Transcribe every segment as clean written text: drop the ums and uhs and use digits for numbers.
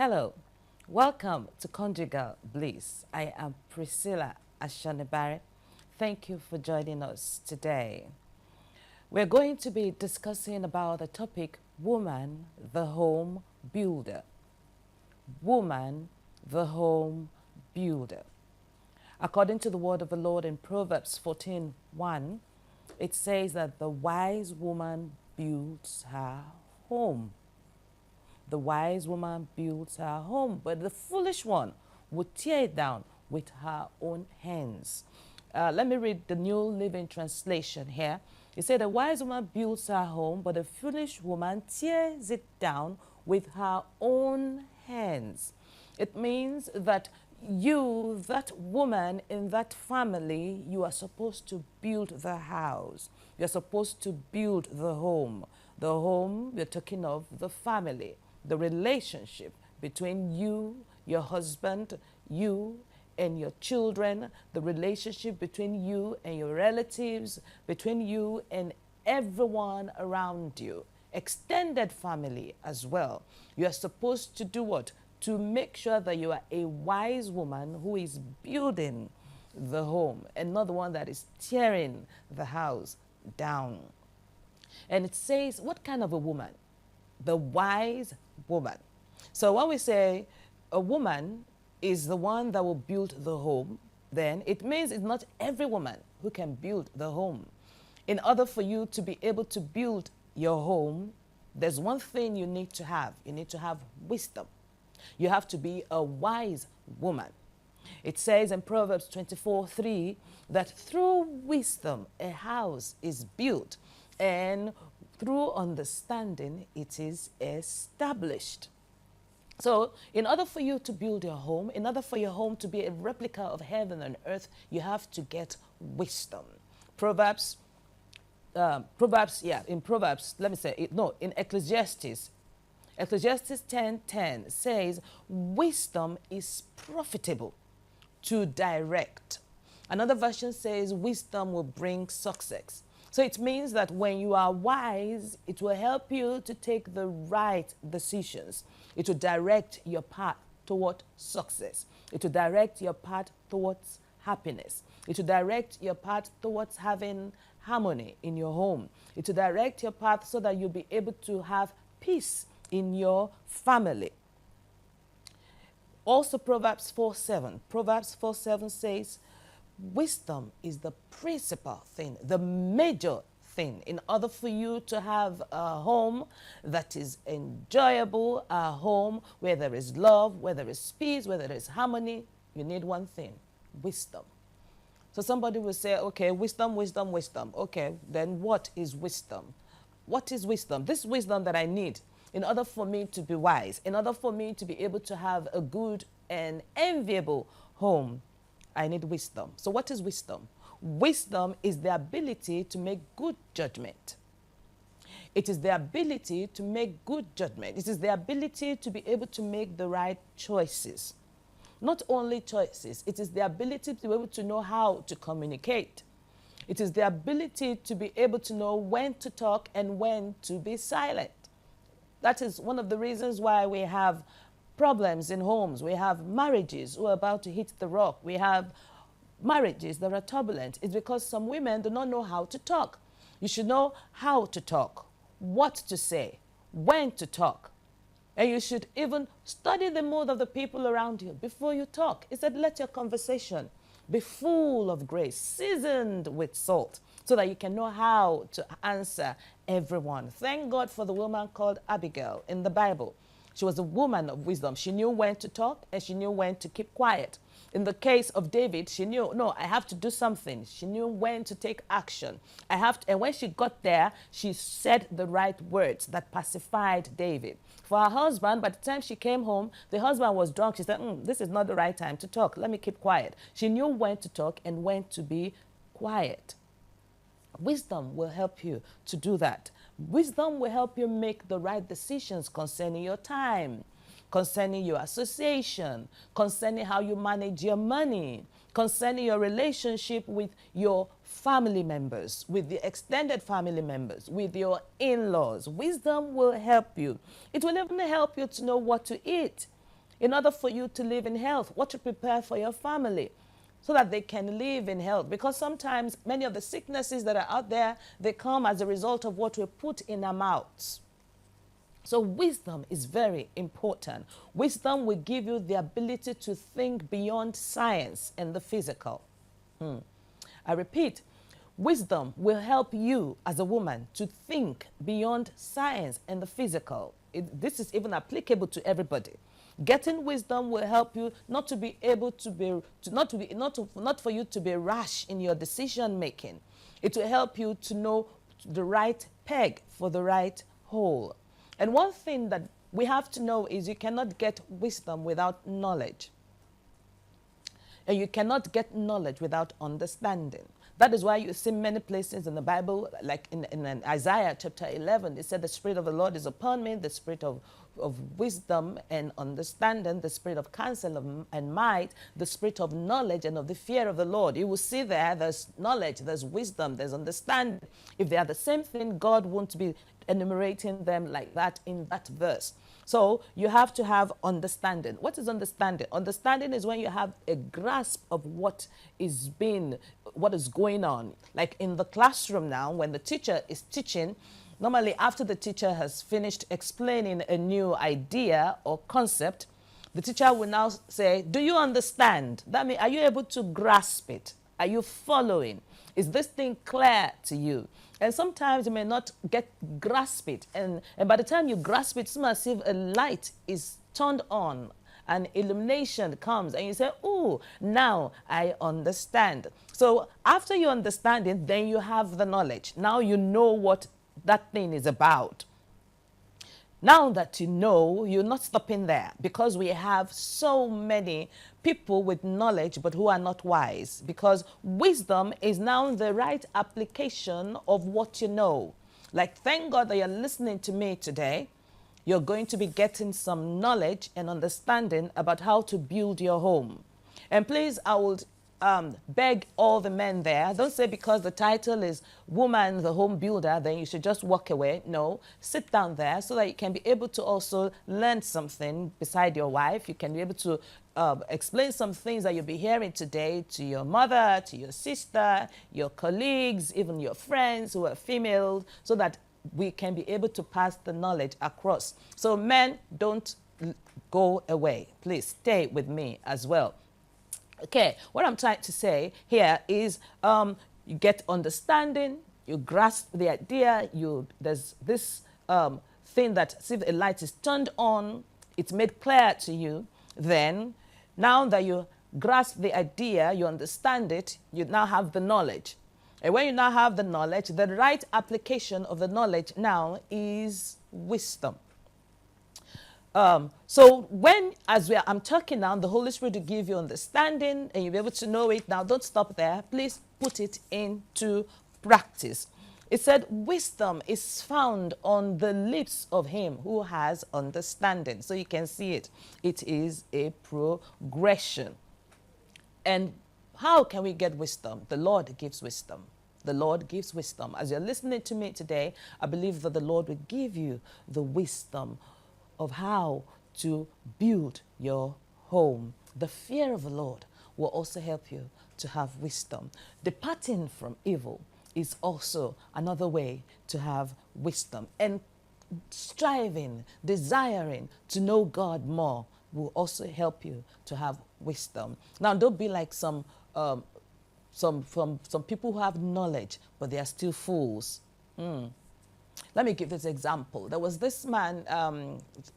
Hello, welcome to Conjugal Bliss. I am Priscilla Ashonibare. Thank you for joining us today. We're going to be discussing about the topic Woman, the Home Builder. Woman, the Home Builder. According to the word of the Lord in Proverbs 14:1, it says that the wise woman builds her home. The wise woman builds her home, but the foolish one would tear it down with her own hands. Let me read the New Living Translation here. It said, the wise woman builds her home, but the foolish woman tears it down with her own hands. It means that you, that woman in that family, you are supposed to build the house. You're supposed to build the home. The home, we're talking of the family, the relationship between you, your husband, you and your children, the relationship between you and your relatives, between you and everyone around you, extended family as well. You are supposed to do what? To make sure that you are a wise woman who is building the home and not the one that is tearing the house down. And it says, what kind of a woman? The wise woman. So when we say a woman is the one that will build the home, then it means it's not every woman who can build the home. In order for you to be able to build your home, there's one thing you need to have. You need to have wisdom. You have to be a wise woman. It says in Proverbs 24:3 that through wisdom a house is built, and through understanding it is established. So in order for you to build your home, in order for your home to be a replica of heaven and earth, you have to get wisdom. In Ecclesiastes 10:10 says, wisdom is profitable to direct. Another version says, wisdom will bring success. So it means that when you are wise, it will help you to take the right decisions. It will direct your path toward success. It will direct your path towards happiness. It will direct your path towards having harmony in your home. It will direct your path so that you'll be able to have peace in your family. Also Proverbs 4:7 says, wisdom is the principal thing, the major thing. In order for you to have a home that is enjoyable, a home where there is love, where there is peace, where there is harmony, you need one thing, wisdom. So somebody will say, okay, wisdom. Okay, then what is wisdom? What is wisdom? This wisdom that I need in order for me to be wise, in order for me to be able to have a good and enviable home, I need wisdom. So what is wisdom? Wisdom is the ability to make good judgment. It is the ability to make good judgment. It is the ability to be able to make the right choices. Not only choices, it is the ability to be able to know how to communicate. It is the ability to be able to know when to talk and when to be silent. That is one of the reasons why we have problems in homes. We have marriages who are about to hit the rock. We have marriages that are turbulent. It's because some women do not know how to talk. You should know how to talk, what to say, when to talk. And you should even study the mood of the people around you before you talk. It said, let your conversation be full of grace, seasoned with salt, so that you can know how to answer everyone. Thank God for the woman called Abigail in the Bible. She was a woman of wisdom. She knew when to talk and she knew when to keep quiet. In the case of David, she knew, no, I have to do something. She knew when to take action. And when she got there, she said the right words that pacified David. For her husband, by the time she came home, the husband was drunk. She said, this is not the right time to talk. Let me keep quiet. She knew when to talk and when to be quiet. Wisdom will help you to do that. Wisdom will help you make the right decisions concerning your time, concerning your association, concerning how you manage your money, concerning your relationship with your family members, with the extended family members, with your in-laws. Wisdom will help you. It will even help you to know what to eat. In order for you to live in health, what to prepare for your family so that they can live in health. Because sometimes many of the sicknesses that are out there, they come as a result of what we put in our mouths. So wisdom is very important. Wisdom will give you the ability to think beyond science and the physical. I repeat, wisdom will help you as a woman to think beyond science and the physical. This is even applicable to everybody. Getting wisdom will help you not to be able to be, not for you to be rash in your decision making. It will help you to know the right peg for the right hole. And one thing that we have to know is you cannot get wisdom without knowledge. And you cannot get knowledge without understanding. That is why you see many places in the Bible, like in Isaiah chapter 11, it said, the Spirit of the Lord is upon me, the Spirit of wisdom and understanding, the Spirit of counsel and might, the Spirit of knowledge and of the fear of the Lord. You will see there's knowledge, there's wisdom, there's understanding. If they are the same thing, God won't be enumerating them like that in that verse. So you have to have understanding. What is understanding? Understanding is when you have a grasp of what is going on. Like in the classroom now, when the teacher is teaching, normally after the teacher has finished explaining a new idea or concept, the teacher will now say, do you understand? That means, are you able to grasp it? Are you following? Is this thing clear to you? And sometimes you may not grasp it. And by the time you grasp it, it's as if a light is turned on, an illumination comes, and you say, oh, now I understand. So after you understand it, then you have the knowledge. Now you know what that thing is about. Now that you know, you're not stopping there, because we have so many people with knowledge but who are not wise, because wisdom is now the right application of what you know. Like, thank God that you're listening to me today. You're going to be getting some knowledge and understanding about how to build your home. And please, I would beg all the men there, don't say because the title is Woman the Home Builder, then you should just walk away. No, sit down there so that you can be able to also learn something beside your wife. You can be able to explain some things that you'll be hearing today to your mother, to your sister, your colleagues, even your friends who are female, so that we can be able to pass the knowledge across. So men, don't go away. Please stay with me as well. Okay, what I'm trying to say here is you get understanding, you grasp the idea, there's this thing that, see, if a light is turned on, it's made clear to you. Then, now that you grasp the idea, you understand it, you now have the knowledge. And when you now have the knowledge, the right application of the knowledge now is wisdom. So I'm talking now, the Holy Spirit will give you understanding and you'll be able to know it. Now, don't stop there. Please put it into practice. It said, wisdom is found on the lips of him who has understanding. So you can see it. It is a progression. And how can we get wisdom? The Lord gives wisdom. The Lord gives wisdom. As you're listening to me today, I believe that the Lord will give you the wisdom of how to build your home. The fear of the Lord will also help you to have wisdom. Departing from evil is also another way to have wisdom. And striving, desiring to know God more will also help you to have wisdom. Now, don't be like some people who have knowledge, but they are still fools. Let me give this example. There was this man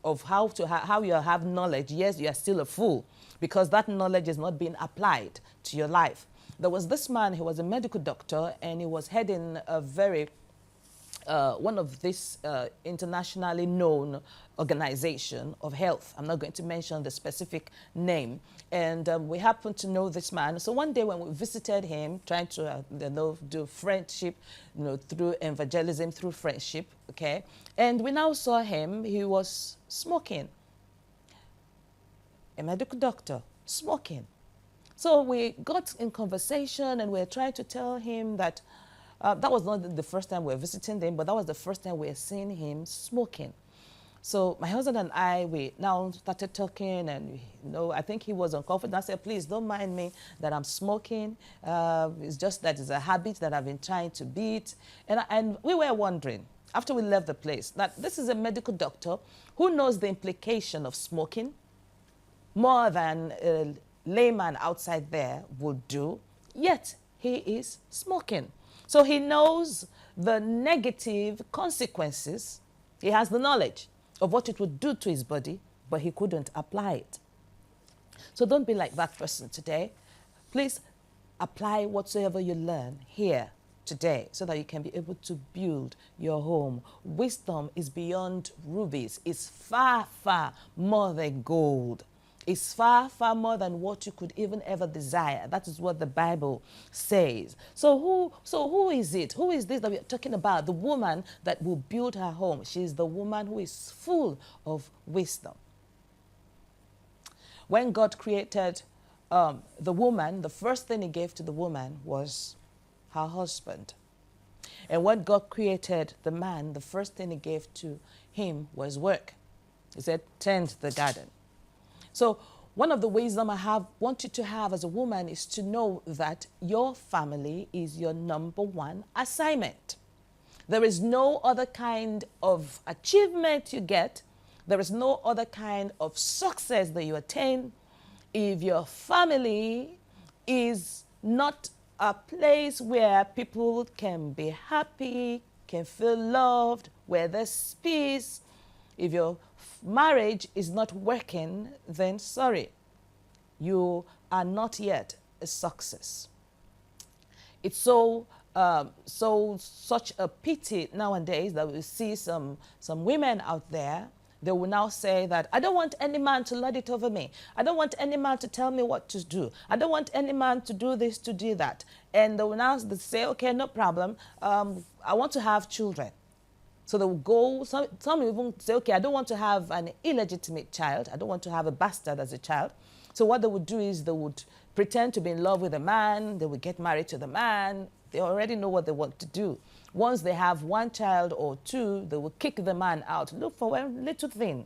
of how you have knowledge. Yes, you are still a fool because that knowledge is not being applied to your life. There was this man, he was a medical doctor, and he was heading a very one of this internationally known organization of health. I'm not going to mention the specific name. And we happened to know this man. So one day when we visited him, trying to do friendship, through evangelism, through friendship, okay? And we now saw him, he was smoking. A medical doctor, smoking. So we got in conversation and we were trying to tell him that that was not the first time we were visiting him, but that was the first time we were seeing him smoking. So my husband and I, we now started talking, and I think he was uncomfortable. I said, please don't mind me that I'm smoking. It's just that it's a habit that I've been trying to beat. And we were wondering, after we left the place, that this is a medical doctor who knows the implication of smoking more than a layman outside there would do, yet he is smoking. So he knows the negative consequences. He has the knowledge of what it would do to his body, but he couldn't apply it. So don't be like that person today. Please apply whatsoever you learn here today so that you can be able to build your home. Wisdom is beyond rubies. It's far, far more than gold. It's far, far more than what you could even ever desire. That is what the Bible says. So who is it? Who is this that we are talking about? The woman that will build her home. She is the woman who is full of wisdom. When God created the woman, the first thing he gave to the woman was her husband. And when God created the man, the first thing he gave to him was work. He said, tend the garden. So one of the wisdom I want you to have as a woman is to know that your family is your number one assignment. There is no other kind of achievement you get. There is no other kind of success that you attain if your family is not a place where people can be happy, can feel loved, where there's peace. If your marriage is not working, then sorry, you are not yet a success. It's such a pity nowadays that we see some women out there. They will now say that I don't want any man to lord it over me. I don't want any man to tell me what to do. I don't want any man to do this, to do that. And they will now say, okay, no problem. I want to have children. So they will go, some even say, okay, I don't want to have an illegitimate child. I don't want to have a bastard as a child. So what they would do is they would pretend to be in love with a man. They would get married to the man. They already know what they want to do. Once they have one child or two, they will kick the man out. Look for one little thing.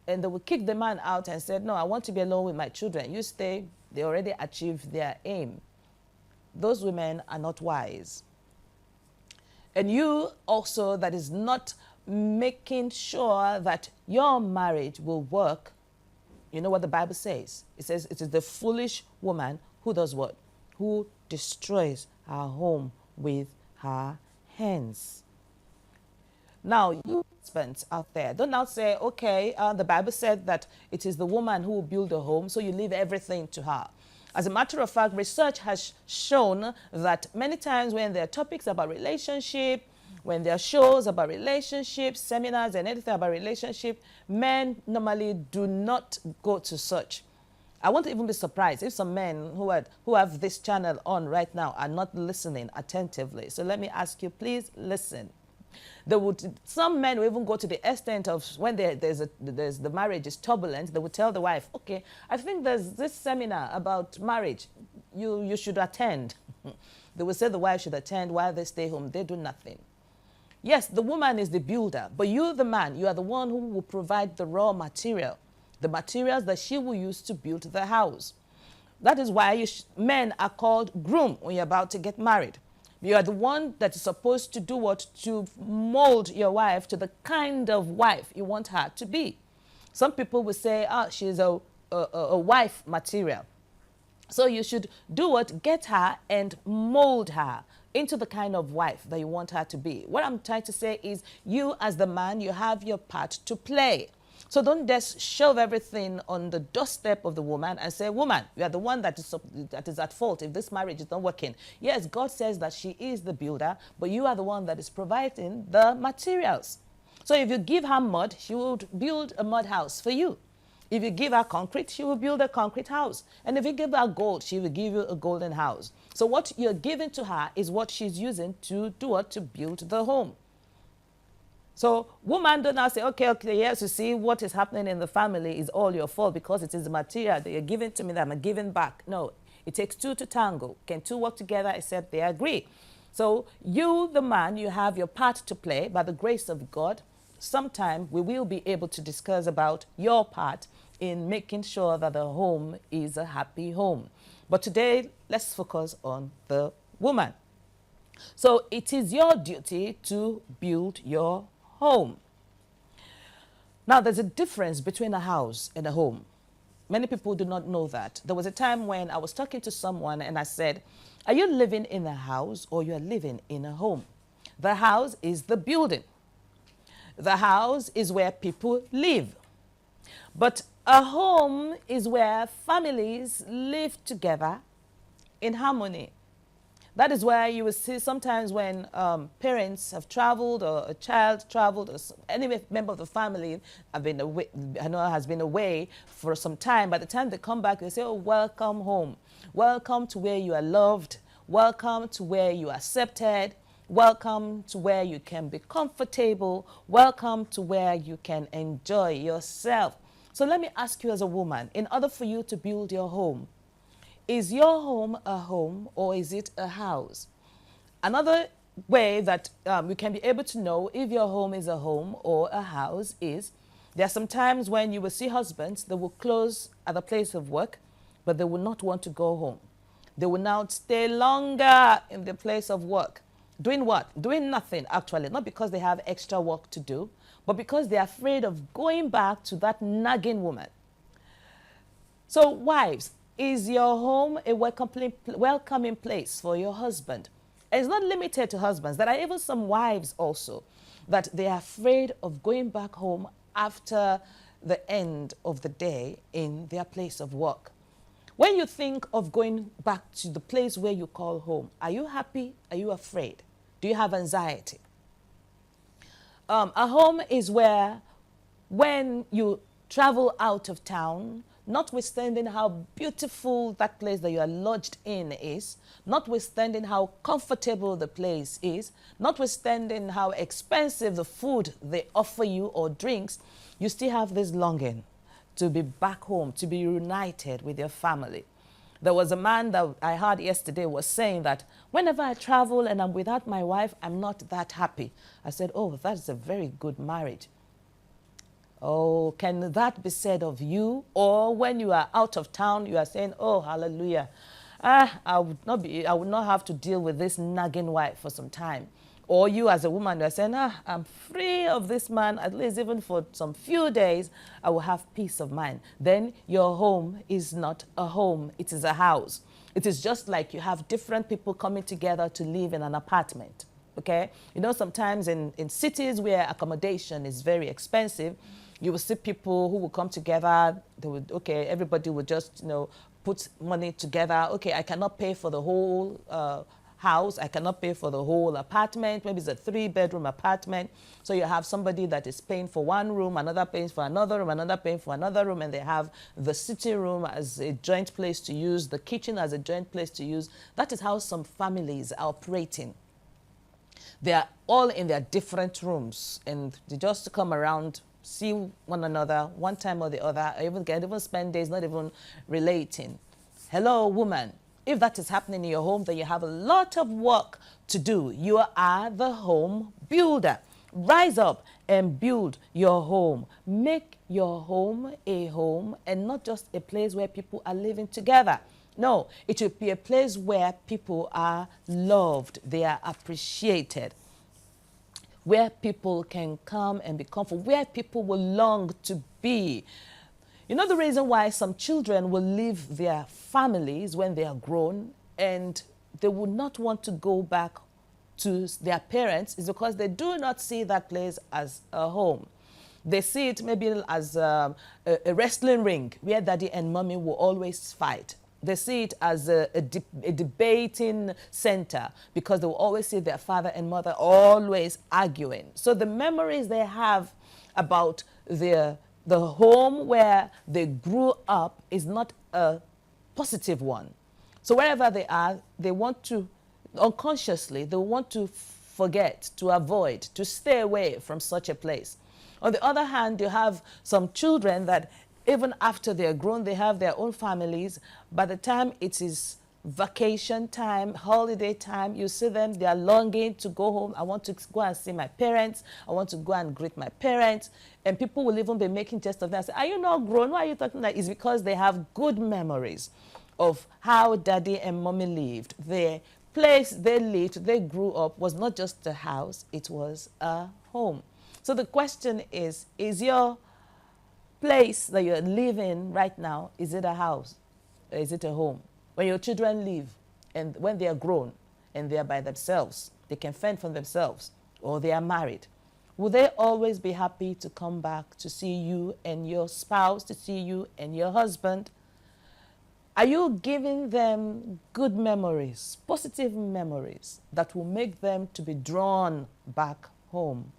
And they will kick the man out and say, no, I want to be alone with my children. You stay. They already achieved their aim. Those women are not wise. And you also that is not making sure that your marriage will work, you know what the Bible says? It says it is the foolish woman who does what? Who destroys her home with her hands. Now, you husbands out there, don't now say, okay, the Bible said that it is the woman who will build a home, so you leave everything to her. As a matter of fact, research has shown that many times when there are topics about relationship, when there are shows about relationships, seminars and anything about relationship, men normally do not go to such. I won't even be surprised if some men who have this channel on right now are not listening attentively. So let me ask you, please listen. Some men will even go to the extent of when the marriage is turbulent, they will tell the wife, okay, I think there's this seminar about marriage. You should attend. They will say the wife should attend while they stay home. They do nothing. Yes, the woman is the builder, but you, the man, you are the one who will provide the raw material, the materials that she will use to build the house. That is why men are called groom when you're about to get married. You are the one that is supposed to do what? To mold your wife to the kind of wife you want her to be. Some people will say, she's a wife material. So you should do what? Get her and mold her into the kind of wife that you want her to be. What I'm trying to say is you as the man, you have your part to play. So don't just shove everything on the doorstep of the woman and say, woman, you are the one that is at fault if this marriage is not working. Yes, God says that she is the builder, but you are the one that is providing the materials. So if you give her mud, she will build a mud house for you. If you give her concrete, she will build a concrete house. And if you give her gold, she will give you a golden house. So what you're giving to her is what she's using to do what? To build the home. So woman do not say, okay, yes, you see what is happening in the family is all your fault because it is the material that you're giving to me that I'm giving back. No, it takes two to tango. Can two work together except they agree? So you, the man, you have your part to play by the grace of God. sometime we will be able to discuss about your part in making sure that the home is a happy home. But today, let's focus on the woman. So it is your duty to build your home. Now, there's a difference between a house and a home. Many people do not know that. There was a time when I was talking to someone and I said, are you living in a house or you're living in a home? The house is the building. The house is where people live. But a home is where families live together in harmony. That is why you will see sometimes when parents have traveled or a child traveled or any member of the family have been away, has been away for some time. By the time they come back, they say, oh, welcome home. Welcome to where you are loved. Welcome to where you are accepted. Welcome to where you can be comfortable. Welcome to where you can enjoy yourself. So let me ask you as a woman, in order for you to build your home, is your home a home or is it a house? Another way that you can be able to know if your home is a home or a house is there are some times when you will see husbands that will close at the place of work, but they will not want to go home. They will now stay longer in the place of work. Doing what? Doing nothing, actually. Not because they have extra work to do, but because they're afraid of going back to that nagging woman. So wives, is your home a welcoming place for your husband? And it's not limited to husbands. There are even some wives also that they are afraid of going back home after the end of the day in their place of work. When you think of going back to the place where you call home, are you happy? Are you afraid? Do you have anxiety? A home is where when you travel out of town, notwithstanding how beautiful that place that you are lodged in is, notwithstanding how comfortable the place is, notwithstanding how expensive the food they offer you or drinks, you still have this longing to be back home, to be reunited with your family. There was a man that I heard yesterday was saying that whenever I travel and I'm without my wife, I'm not that happy. I said, oh, that's a very good marriage. Oh, can that be said of you? Or when you are out of town, you are saying, oh, hallelujah. I would not have to deal with this nagging wife for some time. Or you as a woman, you are saying, I'm free of this man, at least even for some few days, I will have peace of mind. Then your home is not a home, it is a house. It is just like you have different people coming together to live in an apartment. Okay? You know, sometimes in cities where accommodation is very expensive, you will see people who will come together, they would, okay, everybody would just, put money together. Okay, I cannot pay for the whole house, I cannot pay for the whole apartment, maybe it's a 3-bedroom apartment. So you have somebody that is paying for one room, another paying for another room, another paying for another room, and they have the sitting room as a joint place to use, the kitchen as a joint place to use. That is how some families are operating. They are all in their different rooms and they just come around, see one another one time or the other, or even spend days not even relating. Hello, woman. If that is happening in your home, then you have a lot of work to do. You are the home builder. Rise up and build your home. Make your home a home and not just a place where people are living together. No, it should be a place where people are loved, they are appreciated, where people can come and be comfortable, where people will long to be. You know the reason why some children will leave their families when they are grown and they will not want to go back to their parents is because they do not see that place as a home. They see it maybe as a wrestling ring where daddy and mommy will always fight. They see it as a debating center because they will always see their father and mother always arguing. So the memories they have about the home where they grew up is not a positive one. So wherever they are, they want to, unconsciously, they want to forget, to avoid, to stay away from such a place. On the other hand, you have some children that even after they're grown, they have their own families. By the time it is vacation time, holiday time, you see them, they are longing to go home. I want to go and see my parents. I want to go and greet my parents. And people will even be making jest of that. Say, are you not grown? Why are you talking like? It's because they have good memories of how daddy and mommy lived. The place they lived, they grew up, was not just a house, it was a home. So the question is your place that you're living right now, is it a house or is it a home? When your children live and when they are grown and they are by themselves, they can fend for themselves, or they are married, will they always be happy to come back to see you and your spouse, to see you and your husband? Are you giving them good memories, positive memories that will make them to be drawn back home?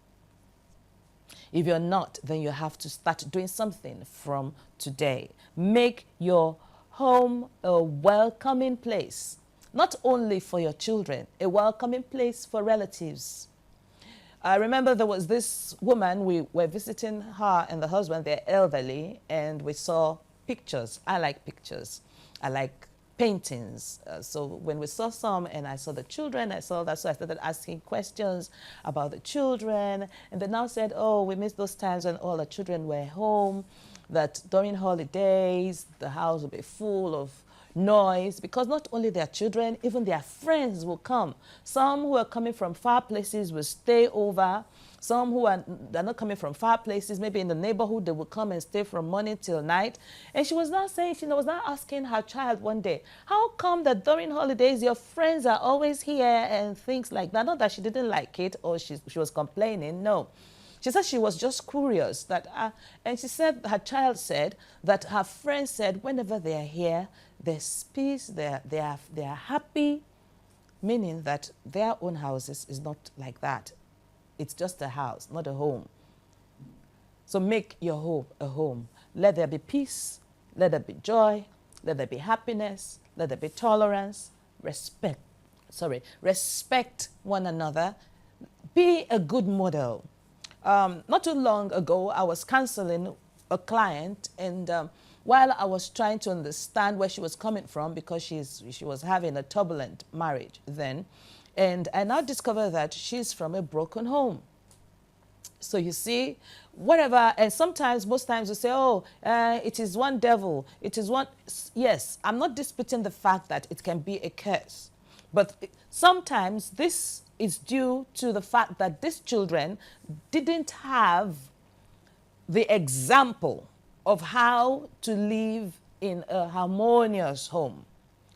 If you're not, then you have to start doing something from today. Make your home a welcoming place, not only for your children, a welcoming place for relatives. I remember there was this woman, we were visiting her and the husband, they're elderly, and we saw pictures. I like pictures. I like paintings. So when we saw some and I saw the children, I saw that, so I started asking questions about the children. And they now said, oh, we missed those times when all the children were home, that during holidays, the house will be full of noise, because not only their children, even their friends will come. Some who are coming from far places will stay over. Some who are they're not coming from far places, maybe in the neighborhood, they will come and stay from morning till night. And she was not saying, she was not asking her child one day, how come that during holidays your friends are always here and things like that? Not that she didn't like it or she was complaining, no. She said she was just curious that, and she said her child said that her friends said whenever they are here, there's peace, they are happy, meaning that their own houses is not like that. It's just a house, not a home. So make your home a home. Let there be peace, let there be joy, let there be happiness, let there be tolerance, respect one another. Be a good model. Not too long ago, I was counseling a client, and while I was trying to understand where she was coming from, because she was having a turbulent marriage then, and I now discover that she's from a broken home. So you see, whatever, and sometimes, most times we say, oh, it is one devil, it is one, yes, I'm not disputing the fact that it can be a curse, but sometimes this is due to the fact that these children didn't have the example of how to live in a harmonious home.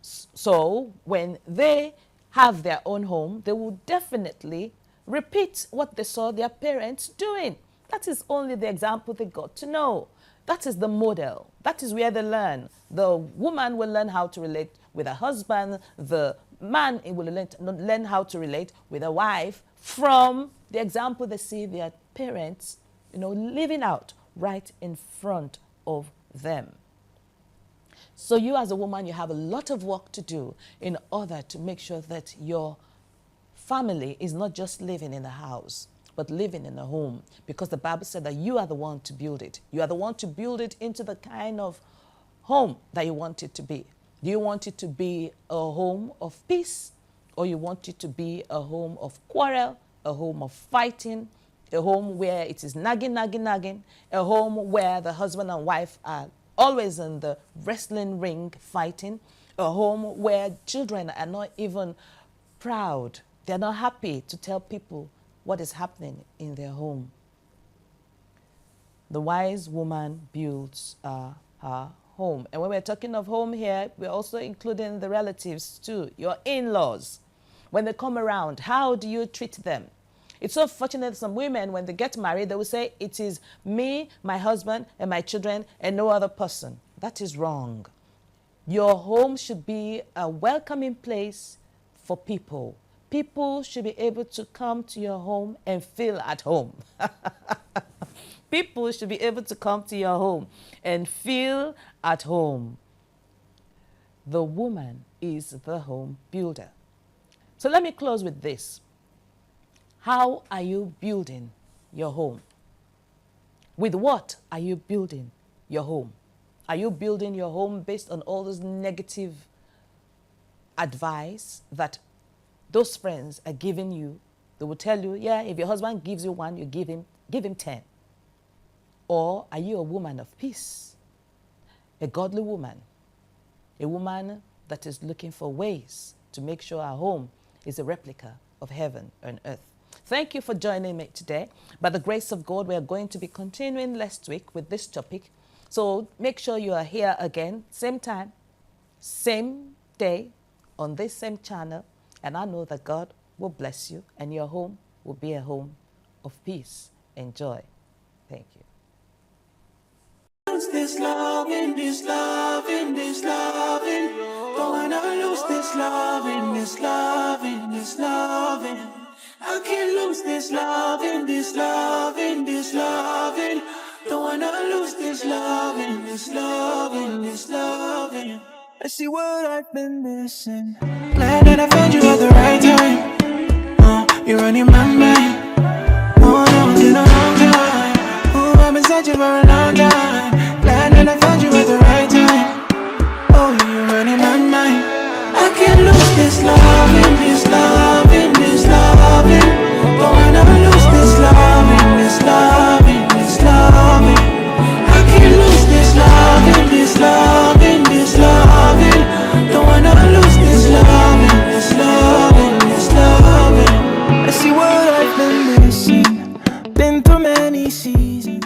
So when they have their own home, they will definitely repeat what they saw their parents doing. That is only the example they got to know. That is the model. That is where they learn. The woman will learn how to relate with her husband. The man will learn how to relate with a wife from the example they see their parents, living out right in front of them. So you as a woman, you have a lot of work to do in order to make sure that your family is not just living in a house, but living in a home, because the Bible said that you are the one to build it. You are the one to build it into the kind of home that you want it to be. Do you want it to be a home of peace, or you want it to be a home of quarrel, a home of fighting, a home where it is nagging, a home where the husband and wife are always in the wrestling ring fighting, a home where children are not even proud, they're not happy to tell people what is happening in their home? The wise woman builds her home. And when we're talking of home here, we're also including the relatives too, your in-laws. When they come around, how do you treat them? It's so fortunate that some women, when they get married, they will say, it is me, my husband, and my children, and no other person. That is wrong. Your home should be a welcoming place for people. People should be able to come to your home and feel at home. People should be able to come to your home and feel at home. The woman is the home builder. So let me close with this. How are you building your home? With what are you building your home? Are you building your home based on all those negative advice that those friends are giving you. They will tell you, yeah, if your husband gives you one, you give him 10. Or are you a woman of peace? A godly woman? A woman that is looking for ways to make sure our home is a replica of heaven on earth. Thank you for joining me today. By the grace of God, we are going to be continuing next week with this topic. So make sure you are here again, same time, same day, on this same channel. And I know that God will bless you and your home will be a home of peace and joy. Thank you. This loving, this loving, this loving. Don't wanna lose this loving, this loving, this loving. I can't lose this loving, this loving, this loving. Don't wanna lose this loving, this loving, this loving. I see what I've been missing. Glad that I found you at the right time. You're running my mind. Oh, no, it's been a long time. Oh, I've been searching for a long time. Glad that I found you at the right time. Oh, you're running my mind. I can't lose this loving, this loving, this loving. Don't wanna lose this loving, this loving, this loving. I can't lose this loving, this loving, this loving. Don't wanna lose this loving, this loving, this loving. I see what I've been missing. Been through many seasons.